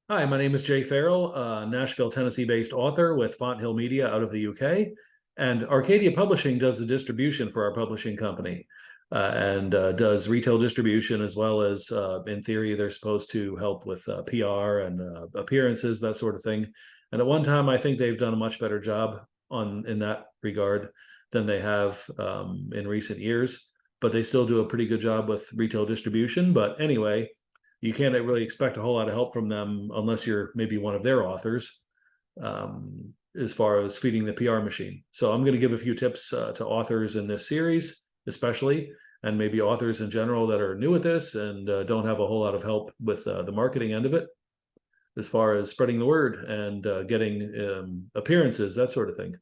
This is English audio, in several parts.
Hi, my name is Jay Farrell, a Nashville, Tennessee-based author with Fonthill Media out of the UK. And Arcadia Publishing does the distribution for our publishing company and does retail distribution as well as, in theory, they're supposed to help with PR and appearances, that sort of thing. And at one time, I think they've done a much better job in that regard than they have in recent years. But they still do a pretty good job with retail distribution. But anyway, you can't really expect a whole lot of help from them unless you're maybe one of their authors, as far as feeding the PR machine. So I'm going to give a few tips to authors in this series, especially, and maybe authors in general that are new at this and don't have a whole lot of help with the marketing end of it, as far as spreading the word and getting appearances, that sort of thing.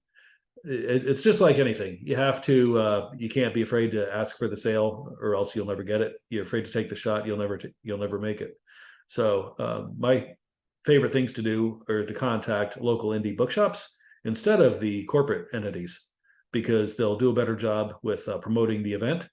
It's just like anything. You can't be afraid to ask for the sale, or else you'll never get it. You're afraid to take the shot, you'll never make it. So my favorite things to do are to contact local indie bookshops instead of the corporate entities, because they'll do a better job with promoting the event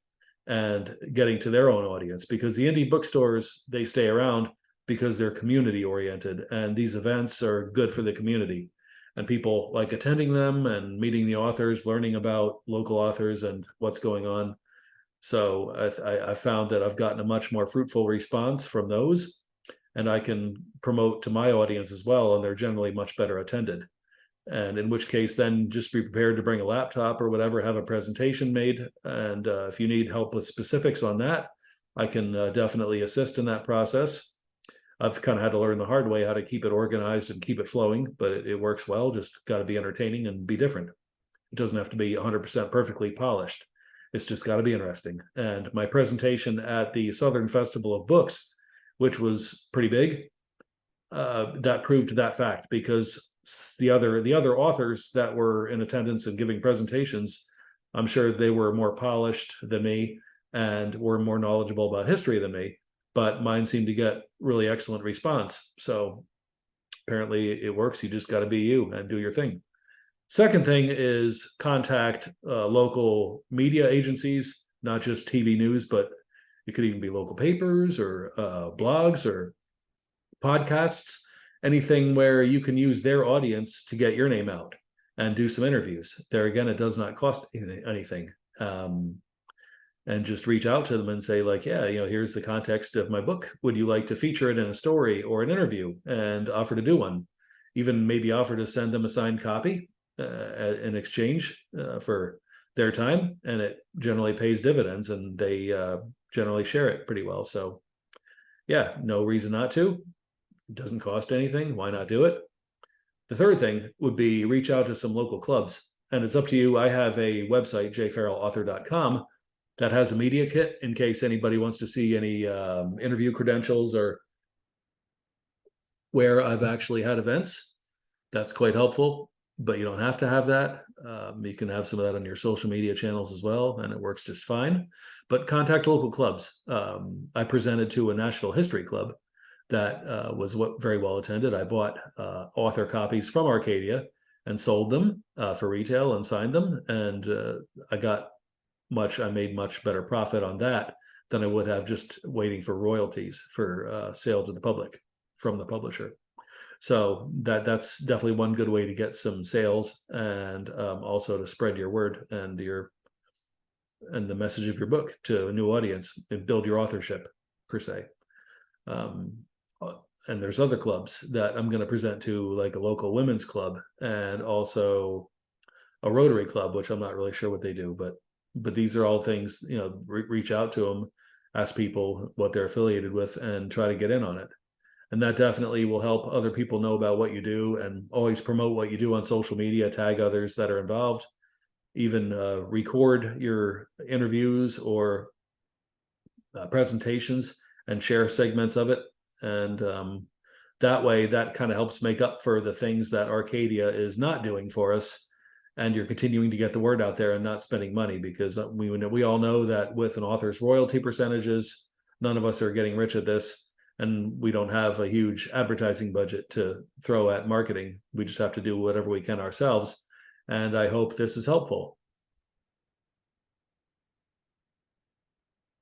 and getting to their own audience, because the indie bookstores, they stay around because they're community oriented, and these events are good for the community, and people like attending them and meeting the authors, learning about local authors and what's going on. So I found that I've gotten a much more fruitful response from those, and I can promote to my audience as well, and they're generally much better attended. And in which case, then just be prepared to bring a laptop or whatever, have a presentation made. And if you need help with specifics on that, I can definitely assist in that process. I've kind of had to learn the hard way how to keep it organized and keep it flowing, but it works well. Just got to be entertaining and be different. It doesn't have to be 100% perfectly polished. It's just got to be interesting. And my presentation at the Southern Festival of Books, which was pretty big, that proved that fact, because the other authors that were in attendance and giving presentations, I'm sure they were more polished than me and were more knowledgeable about history than me, but mine seemed to get really excellent response. So apparently it works. You just got to be you and do your thing. Second thing is contact local media agencies, not just TV news, but it could even be local papers or blogs or podcasts, anything where you can use their audience to get your name out and do some interviews. There again, it does not cost anything. And just reach out to them and say, like, yeah, here's the context of my book. Would you like to feature it in a story or an interview? And offer to do one. Even maybe offer to send them a signed copy in exchange for their time. And it generally pays dividends, and they generally share it pretty well. So yeah, no reason not to. It doesn't cost anything. Why not do it? The third thing would be reach out to some local clubs. And it's up to you. I have a website, jfarrellauthor.com, that has a media kit in case anybody wants to see any interview credentials or where I've actually had events. That's quite helpful, but you don't have to have that. You can have some of that on your social media channels as well, and it works just fine. But contact local clubs. I presented to a Nashville History Club that was very well attended. I bought author copies from Arcadia and sold them for retail and signed them, and I made much better profit on that than I would have just waiting for royalties for sale to the public from the publisher. So that's definitely one good way to get some sales, and also to spread your word and the message of your book to a new audience and build your authorship per se. And there's other clubs that I'm going to present to, like a local women's club and also a Rotary club, which I'm not really sure what they do, but these are all things, reach out to them, ask people what they're affiliated with, and try to get in on it. And that definitely will help other people know about what you do, and always promote what you do on social media, tag others that are involved, even record your interviews or presentations and share segments of it. And that way, that kind of helps make up for the things that Arcadia is not doing for us. And you're continuing to get the word out there and not spending money, because we all know that with an author's royalty percentages, none of us are getting rich at this, and we don't have a huge advertising budget to throw at marketing. We just have to do whatever we can ourselves. And I hope this is helpful.